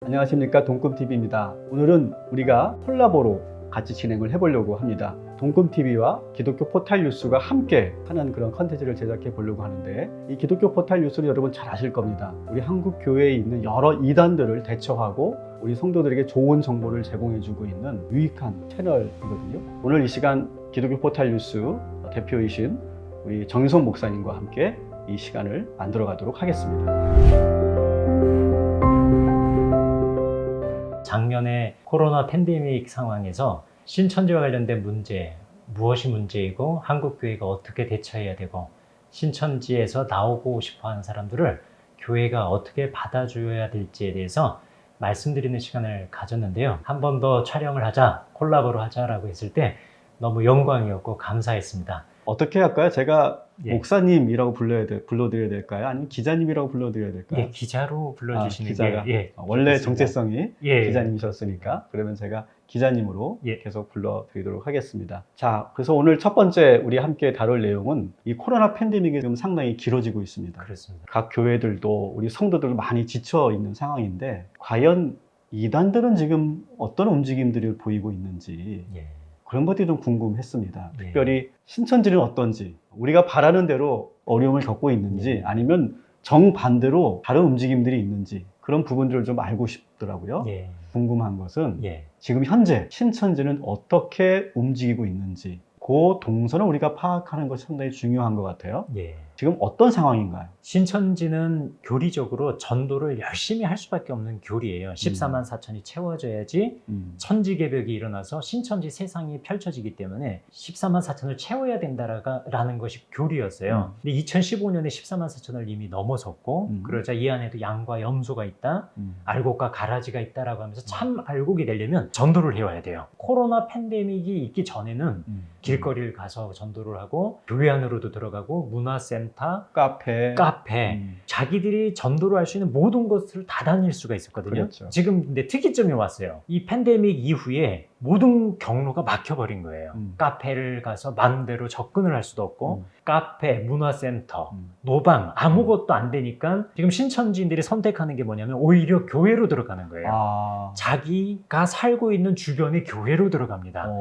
안녕하십니까, 동꿈TV입니다. 오늘은 우리가 콜라보로 같이 진행을 해보려고 합니다. 동꿈TV와 기독교 포탈 뉴스가 함께 하는 그런 컨텐츠를 제작해 보려고 하는데, 이 기독교 포탈 뉴스는 여러분 잘 아실 겁니다. 우리 한국 교회에 있는 여러 이단들을 대처하고 우리 성도들에게 좋은 정보를 제공해주고 있는 유익한 채널이거든요. 오늘 이 시간 기독교 포탈 뉴스 대표이신 우리 정유성 목사님과 함께 이 시간을 만들어 가도록 하겠습니다. 작년에 코로나 팬데믹 상황에서 신천지와 관련된 문제, 무엇이 문제이고 한국교회가 어떻게 대처해야 되고 신천지에서 나오고 싶어하는 사람들을 교회가 어떻게 받아줘야 될지에 대해서 말씀드리는 시간을 가졌는데요. 한 번 더 촬영을 하자, 콜라보로 하자라고 했을 때 너무 영광이었고 감사했습니다. 어떻게 할까요? 제가 예. 목사님이라고 불러드려야 될까요? 아니면 기자님이라고 불러드려야 될까요? 예, 기자로 불러주시는 기자가. 게 예, 원래 좋겠습니다. 정체성이 예. 기자님이셨으니까 그러면 제가 기자님으로 예. 계속 불러드리도록 하겠습니다. 자, 그래서 오늘 첫 번째 우리 함께 다룰 내용은 이 코로나 팬데믹이 지금 상당히 길어지고 있습니다. 그렇습니다. 각 교회들도 우리 성도들도 많이 지쳐 있는 상황인데, 과연 이단들은 지금 어떤 움직임들을 보이고 있는지 예. 그런 것들이 좀 궁금했습니다. 네. 특별히 신천지는 어떤지, 우리가 바라는 대로 어려움을 겪고 있는지, 네. 아니면 정반대로 다른 움직임들이 있는지, 그런 부분들을 좀 알고 싶더라고요. 예. 궁금한 것은 예. 지금 현재 신천지는 어떻게 움직이고 있는지, 그 동선을 우리가 파악하는 것이 상당히 중요한 것 같아요. 예. 지금 어떤 상황인가요? 신천지는 교리적으로 전도를 열심히 할 수밖에 없는 교리예요. 14만 4천이 채워져야지 천지개벽이 일어나서 신천지 세상이 펼쳐지기 때문에 14만 4천을 채워야 된다라는 것이 교리였어요. 근데 2015년에 14만 4천을 이미 넘어섰고 그러자 이 안에도 양과 염소가 있다, 알곡과 가라지가 있다라고 하면서 참 알곡이 되려면 전도를 해와야 돼요. 코로나 팬데믹이 있기 전에는 길거리를 가서 전도를 하고 교회 안으로도 들어가고 문화센터, 카페, 자기들이 전도를 할 수 있는 모든 것을 다 다닐 수가 있었거든요. 그렇죠. 지금 근데 특이점이 왔어요. 이 팬데믹 이후에 모든 경로가 막혀버린 거예요. 카페를 가서 마음대로 접근을 할 수도 없고 카페, 문화센터, 노방 아무것도 안 되니까 지금 신천지인들이 선택하는 게 뭐냐면 오히려 교회로 들어가는 거예요. 자기가 살고 있는 주변의 교회로 들어갑니다.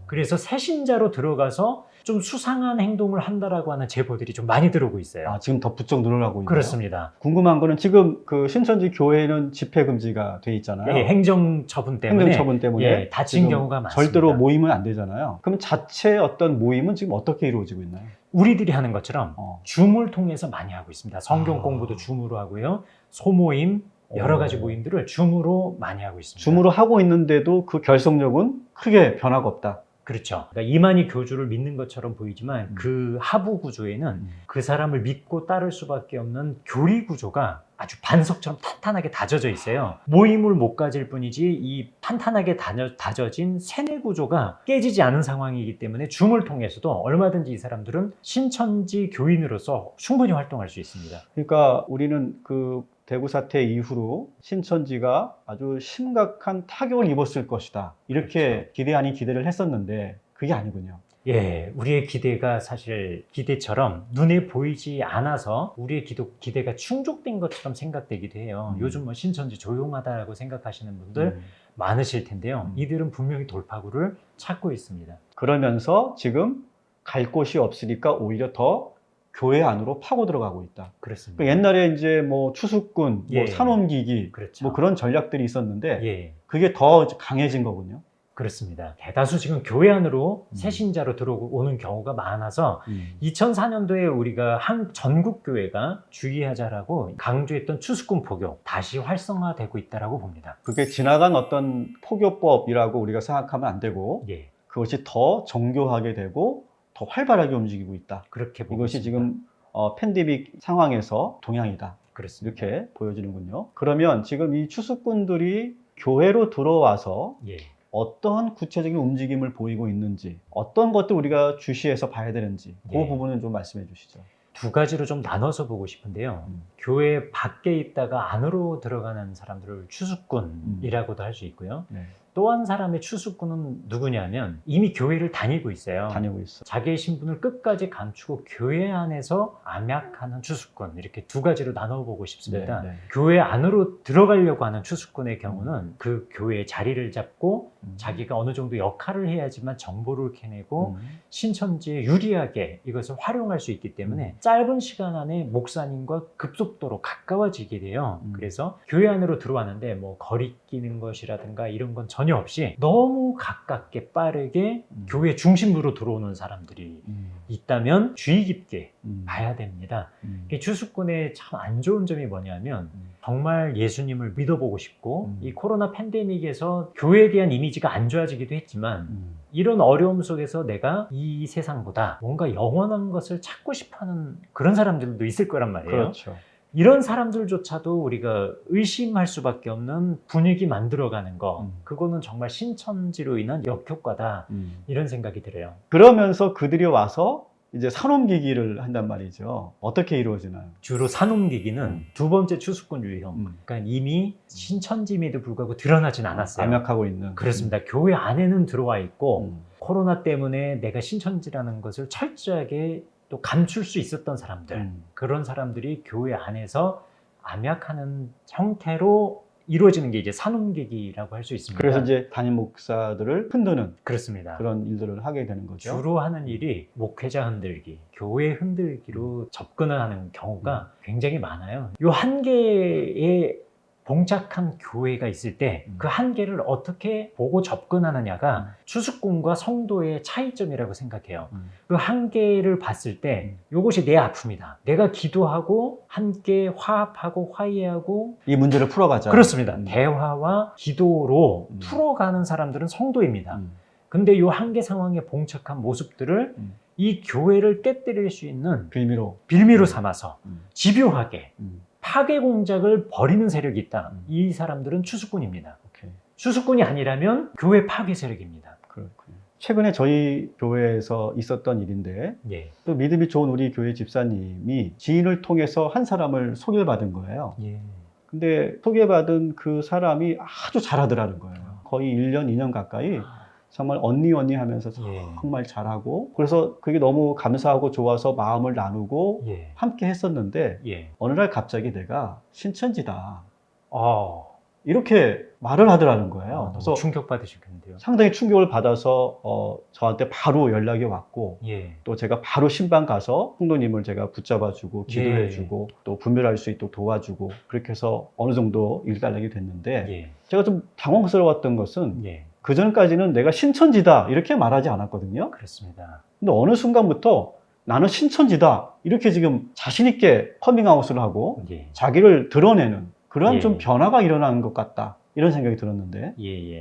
그래서 새신자로 들어가서 좀 수상한 행동을 한다라고 하는 제보들이 좀 많이 들어오고 있어요. 지금 더 부쩍 늘어나고 있나요? 그렇습니다. 궁금한 거는 지금 그 신천지 교회는 집회 금지가 돼 있잖아요. 예, 행정처분 때문에 예, 다친 경우가 많습니다. 절대로 모이면 안 되잖아요. 그럼 자체 어떤 모임은 지금 어떻게 이루어지고 있나요? 우리들이 하는 것처럼 줌을 통해서 많이 하고 있습니다. 성경 공부도 줌으로 하고요. 소모임, 여러 가지 모임들을 줌으로 많이 하고 있습니다. 줌으로 하고 있는데도 그 결속력은 크게 변화가 없다. 그렇죠. 그러니까 이만희 교주를 믿는 것처럼 보이지만 그 하부 구조에는 그 사람을 믿고 따를 수밖에 없는 교리 구조가 아주 반석처럼 탄탄하게 다져져 있어요. 모임을 못 가질 뿐이지 이 탄탄하게 다져진 세뇌 구조가 깨지지 않은 상황이기 때문에 줌을 통해서도 얼마든지 이 사람들은 신천지 교인으로서 충분히 활동할 수 있습니다. 그러니까 우리는 그 대구 사태 이후로 신천지가 아주 심각한 타격을 입었을 것이다, 이렇게 그렇죠. 기대 아닌 기대를 했었는데 그게 아니군요. 예, 우리의 기대가 사실 기대처럼 눈에 보이지 않아서 우리의 기대가 충족된 것처럼 생각되기도 해요. 요즘 뭐 신천지 조용하다고 생각하시는 분들 많으실 텐데요. 이들은 분명히 돌파구를 찾고 있습니다. 그러면서 지금 갈 곳이 없으니까 오히려 더 교회 안으로 파고 들어가고 있다. 그렇습니다. 그러니까 옛날에 이제 뭐 추수꾼, 예. 뭐 산업기기, 그렇죠. 뭐 그런 전략들이 있었는데 예. 그게 더 강해진 거군요. 그렇습니다. 대다수 지금 교회 안으로 새신자로 들어오는 경우가 많아서 2004년도에 우리가 전국교회가 주의하자라고 강조했던 추수꾼 포교 다시 활성화되고 있다고 봅니다. 그게 지나간 어떤 포교법이라고 우리가 생각하면 안 되고 예. 그것이 더 정교하게 되고 더 활발하게 움직이고 있다. 그렇게 보고 이것이 있습니다. 지금 팬데믹 상황에서 동향이다. 그렇습니다. 이렇게 보여지는군요. 그러면 지금 이 추수꾼들이 교회로 들어와서 예. 어떤 구체적인 움직임을 보이고 있는지, 어떤 것들 우리가 주시해서 봐야 되는지 그 예. 부분은 좀 말씀해 주시죠. 두 가지로 좀 나눠서 보고 싶은데요. 교회 밖에 있다가 안으로 들어가는 사람들을 추수꾼이라고도 할 수 있고요. 네. 또 한 사람의 추수꾼은 누구냐면 이미 교회를 다니고 있어요. 다니고 있어. 자기의 신분을 끝까지 감추고 교회 안에서 암약하는 추수꾼, 이렇게 두 가지로 나눠보고 싶습니다. 네, 네. 교회 안으로 들어가려고 하는 추수꾼의 경우는 그 교회의 자리를 잡고 자기가 어느 정도 역할을 해야지만 정보를 캐내고 신천지에 유리하게 이것을 활용할 수 있기 때문에 짧은 시간 안에 목사님과 급속도로 가까워지게 돼요. 그래서 교회 안으로 들어왔는데 뭐 거리끼는 것이라든가 이런 건 전혀 없이 너무 가깝게 빠르게 교회 중심부로 들어오는 사람들이 있다면 주의 깊게 봐야 됩니다. 이 추수꾼의 참 안 좋은 점이 뭐냐면 정말 예수님을 믿어보고 싶고 이 코로나 팬데믹에서 교회에 대한 이미지가 안 좋아지기도 했지만 이런 어려움 속에서 내가 이 세상보다 뭔가 영원한 것을 찾고 싶어하는 그런 사람들도 있을 거란 말이에요. 그렇죠. 이런 사람들조차도 우리가 의심할 수밖에 없는 분위기 만들어가는 거, 그거는 정말 신천지로 인한 역효과다, 이런 생각이 들어요. 그러면서 그들이 와서 이제 산옮기기를 한단 말이죠. 어떻게 이루어지나요? 주로 산옮기기는 두 번째 추수꾼 유형. 그러니까 이미 신천지임에도 불구하고 드러나진 않았어요. 암약하고 있는. 그렇습니다. 교회 안에는 들어와 있고 코로나 때문에 내가 신천지라는 것을 철저하게 또 감출 수 있었던 사람들, 그런 사람들이 교회 안에서 암약하는 형태로 이루어지는 게 이제 산옮기기라고 할 수 있습니다. 그래서 이제 담임 목사들을 흔드는 그렇습니다. 그런 일들을 하게 되는 거죠. 주로 하는 일이 목회자 흔들기, 교회 흔들기로 접근을 하는 경우가 굉장히 많아요. 이 한계에 봉착한 교회가 있을 때 그 한계를 어떻게 보고 접근하느냐가 추수꾼과 성도의 차이점이라고 생각해요. 그 한계를 봤을 때 이것이 내 아픔이다. 내가 기도하고 함께 화합하고 화해하고 이 문제를 풀어가자. 그렇습니다. 대화와 기도로 풀어가는 사람들은 성도입니다. 근데 이 한계 상황에 봉착한 모습들을 이 교회를 깨뜨릴 수 있는 빌미로 삼아서 집요하게 파괴 공작을 벌이는 세력이 있다. 이 사람들은 추수꾼입니다. 오케이. 추수꾼이 아니라면 교회 파괴 세력입니다. 그렇군요. 최근에 저희 교회에서 있었던 일인데 예. 또 믿음이 좋은 우리 교회 집사님이 지인을 통해서 한 사람을 소개받은 거예요. 예. 근데 소개받은 그 사람이 아주 잘하더라는 거예요. 거의 1년, 2년 가까이 정말 언니 하면서 정말 잘하고 그래서 그게 너무 감사하고 좋아서 마음을 나누고 함께 했었는데 어느 날 갑자기 내가 신천지다 이렇게 말을 하더라는 거예요. 그래서 충격받으시겠는데요. 상당히 충격을 받아서 저한테 바로 연락이 왔고 또 제가 바로 신방 가서 성도님을 제가 붙잡아주고 기도해주고 또 분별할 수 있도록 도와주고 그렇게 해서 어느 정도 일단락이 됐는데 제가 좀 당황스러웠던 것은 그 전까지는 내가 신천지다 이렇게 말하지 않았거든요. 그렇습니다. 근데 어느 순간부터 나는 신천지다 이렇게 지금 자신 있게 커밍아웃을 하고 자기를 드러내는 그런 좀 변화가 일어나는 것 같다 이런 생각이 들었는데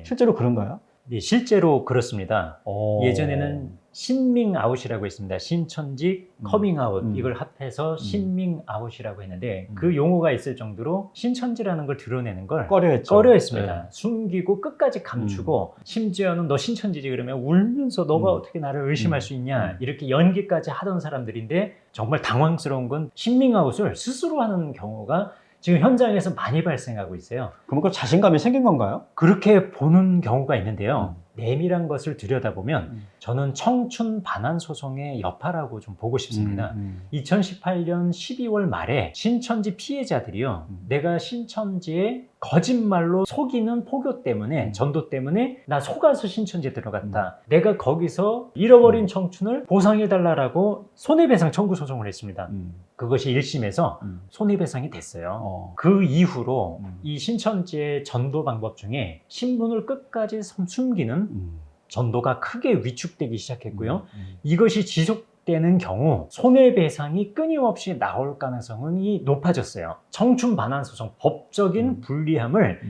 실제로 그런가요? 네, 실제로 그렇습니다. 예전에는 신밍아웃이라고 했습니다. 신천지 커밍아웃 이걸 합해서 신밍아웃이라고 했는데 그 용어가 있을 정도로 신천지라는 걸 드러내는 걸 꺼려했습니다. 숨기고 끝까지 감추고 심지어는 너 신천지지 그러면 울면서 너가 어떻게 나를 의심할 수 있냐 이렇게 연기까지 하던 사람들인데 정말 당황스러운 건 신밍아웃을 스스로 하는 경우가 지금 현장에서 많이 발생하고 있어요. 그럼 그 자신감이 생긴 건가요? 그렇게 보는 경우가 있는데요. 내밀한 것을 들여다보면 저는 청춘 반환 소송의 여파라고 좀 보고 싶습니다. 2018년 12월 말에 신천지 피해자들이요. 내가 신천지에 거짓말로 속이는 포교 때문에 전도 때문에 나 속아서 신천지에 들어갔다. 내가 거기서 잃어버린 청춘을 보상해달라고 손해배상 청구 소송을 했습니다. 그것이 1심에서 손해배상이 됐어요. 그 이후로 이 신천지의 전도 방법 중에 신분을 끝까지 숨기는 전도가 크게 위축되기 시작했고요. 이것이 지속되는 경우 손해배상이 끊임없이 나올 가능성이 높아졌어요. 청춘 반환 소송, 법적인 불리함을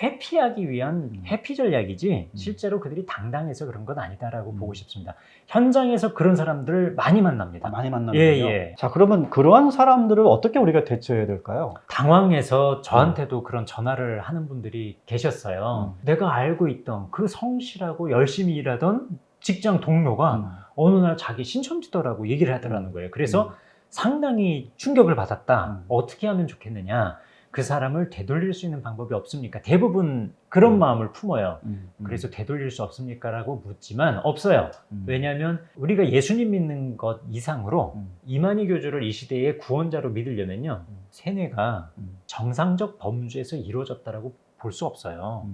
회피하기 위한 회피 전략이지 실제로 그들이 당당해서 그런 건 아니다라고 보고 싶습니다. 현장에서 그런 사람들을 많이 만납니다. 많이 만나는군요. 자, 그러면 그러한 사람들을 어떻게 우리가 대처해야 될까요? 당황해서 저한테도 그런 전화를 하는 분들이 계셨어요. 내가 알고 있던 그 성실하고 열심히 일하던 직장 동료가 어느 날 자기 신천지더라고 얘기를 하더라는 거예요. 그래서 상당히 충격을 받았다. 어떻게 하면 좋겠느냐. 그 사람을 되돌릴 수 있는 방법이 없습니까? 대부분 그런 마음을 품어요. 그래서 되돌릴 수 없습니까? 라고 묻지만 없어요. 왜냐하면 우리가 예수님 믿는 것 이상으로 이만희 교주를 이 시대의 구원자로 믿으려면요, 세뇌가 정상적 범주에서 이루어졌다라고 볼 수 없어요.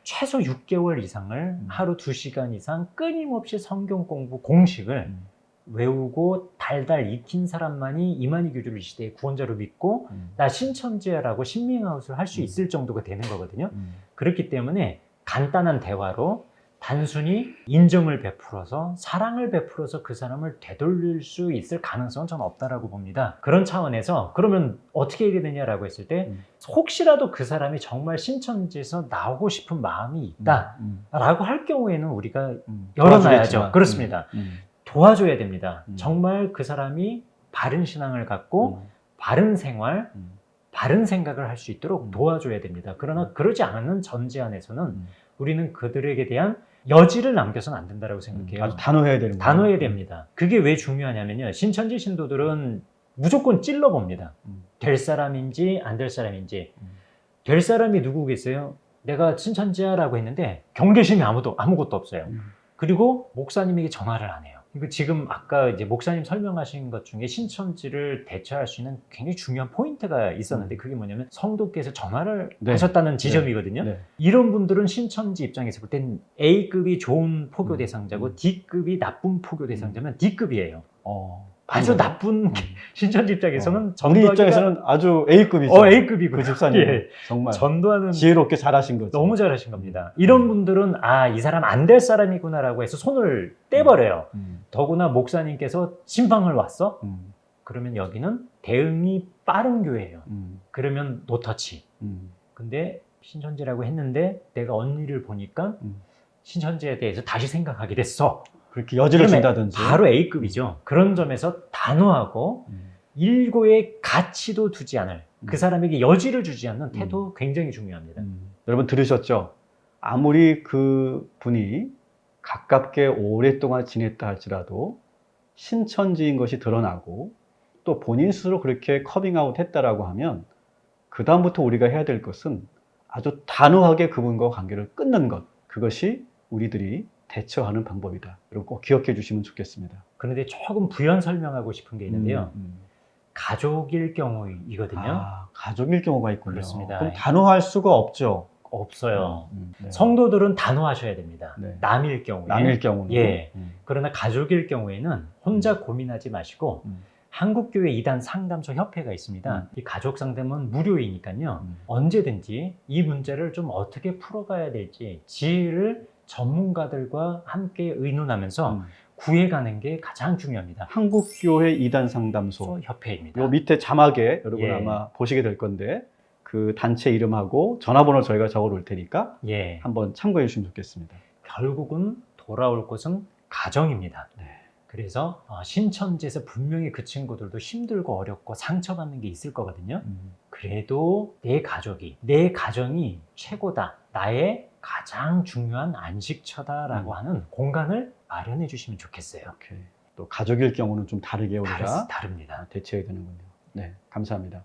최소 6개월 이상을 하루 2시간 이상 끊임없이 성경 공부 공식을 외우고 달달 익힌 사람만이 이만희 교주를 이 시대의 구원자로 믿고 나 신천지야라고 신밍아웃을 할 수 있을 정도가 되는 거거든요. 그렇기 때문에 간단한 대화로 단순히 인정을 베풀어서 사랑을 베풀어서 그 사람을 되돌릴 수 있을 가능성은 저는 없다라고 봅니다. 그런 차원에서 그러면 어떻게 해야 되냐라고 했을 때 혹시라도 그 사람이 정말 신천지에서 나오고 싶은 마음이 있다라고 할 경우에는 우리가 열어놔야죠. 그렇습니다. 도와줘야 됩니다. 정말 그 사람이 바른 신앙을 갖고 바른 생활, 바른 생각을 할 수 있도록 도와줘야 됩니다. 그러나 그러지 않은 전제 안에서는 우리는 그들에게 대한 여지를 남겨서는 안 된다고 생각해요. 아주 단호해야 되는 거예요. 단호해야 됩니다. 그게 왜 중요하냐면요, 신천지 신도들은 무조건 찔러봅니다. 될 사람인지 안 될 사람인지. 될 사람이 누구겠어요? 내가 신천지야 라고 했는데 경계심이 아무것도 없어요. 그리고 목사님에게 전화를 안 해요. 이거 지금 아까 이제 목사님 설명하신 것 중에 신천지를 대처할 수 있는 굉장히 중요한 포인트가 있었는데 그게 뭐냐면 성도께서 전화를 하셨다는 지점이거든요. 이런 분들은 신천지 입장에서 볼 땐 A급이 좋은 포교 대상자고 D급이 나쁜 포교 대상자면 D급이에요. 아주 나쁜 신천지 입장에서는 우리 입장에서는 아주 A급이죠. A급이고 그 집사님 정말 전도하는 지혜롭게 잘하신 거죠. 너무 잘하신 겁니다. 이런 분들은 이 사람 안 될 사람이구나라고 해서 손을 떼버려요. 더구나 목사님께서 신방을 왔어? 그러면 여기는 대응이 빠른 교회예요. 그러면 노터치. 근데 신천지라고 했는데 내가 언니를 보니까 신천지에 대해서 다시 생각하게 됐어. 그렇게 여지를 준다든지. 바로 A급이죠. 그런 점에서 단호하고 일고의 가치도 두지 않을, 그 사람에게 여지를 주지 않는 태도 굉장히 중요합니다. 여러분 들으셨죠? 아무리 그 분이 가깝게 오랫동안 지냈다 할지라도 신천지인 것이 드러나고 또 본인 스스로 그렇게 커밍아웃 했다라고 하면 그 다음부터 우리가 해야 될 것은 아주 단호하게 그분과 관계를 끊는 것. 그것이 우리들이 대처하는 방법이다. 여러분 꼭 기억해 주시면 좋겠습니다. 그런데 조금 부연 설명하고 싶은 게 있는데요. 가족일 경우이거든요. 가족일 경우가 있군요. 그렇습니다. 그럼 단호할 수가 없죠. 없어요. 성도들은 단호하셔야 됩니다. 남일 경우에. 남일 경우는. 예. 그러나 가족일 경우에는 혼자 고민하지 마시고 한국교회 이단 상담소 협회가 있습니다. 이 가족 상담은 무료이니까요. 언제든지 이 문제를 좀 어떻게 풀어가야 될지 지혜를 전문가들과 함께 의논하면서 구해가는 게 가장 중요합니다. 한국교회 이단 상담소 협회입니다. 요 밑에 자막에 여러분 아마 보시게 될 건데 그 단체 이름하고 전화번호 저희가 적어 놓을 테니까 한번 참고해 주시면 좋겠습니다. 결국은 돌아올 곳은 가정입니다. 그래서 신천지에서 분명히 그 친구들도 힘들고 어렵고 상처받는 게 있을 거거든요. 그래도 내 가정이 최고다. 나의 가장 중요한 안식처다라고 하는 공간을 마련해 주시면 좋겠어요. 또 가족일 경우는 좀 다르게 우리가 다릅니다. 대처해야 되는군요. 네, 감사합니다.